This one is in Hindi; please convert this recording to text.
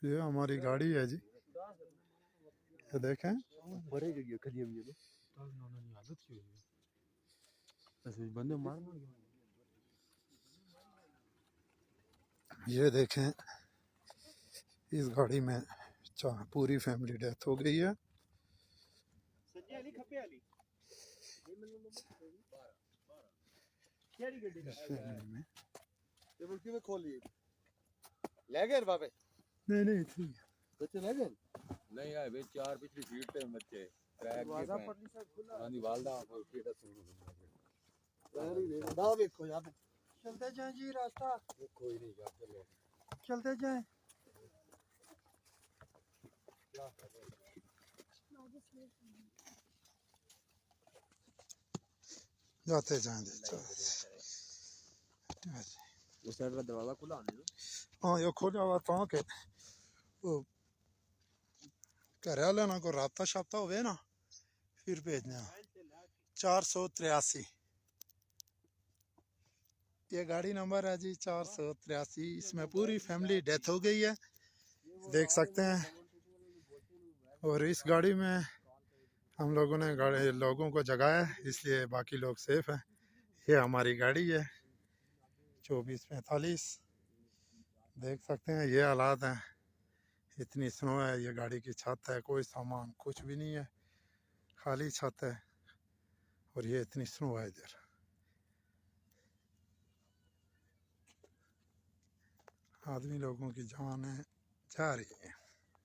ये हमारी गाड़ी है जी, ये देखें। ये देखें, इस गाड़ी में पूरी फैमिली डेथ हो गई है। नहीं नहीं ठीक है, बच्चे ले गए नहीं आए वे चार पिछली सीट पे बच्चे ट्रैक के वालदा और केटा सुन देखो यार चलते जाएं जी, रास्ता कोई नहीं यार, चलो चलते जाएं। जाते जाएं उस साइड का दरवाजा खुला है। हाँ ये खोला हुआ था कि वो घर वाले ना को राबता शाबता हुए ना फिर भेजना। 483 ये गाड़ी नंबर है जी, 483। इसमें पूरी फैमिली डेथ हो गई है, देख सकते हैं। और इस गाड़ी में हम लोगों ने लोगों को जगाया इसलिए बाकी लोग सेफ हैं। ये हमारी गाड़ी है 2445, देख सकते हैं ये हालात हैं। इतनी स्नो है, ये गाड़ी की छत है, कोई सामान कुछ भी नहीं है, खाली छत है। और ये इतनी स्नो है इधर। आदमी लोगों की जान है जा रही है।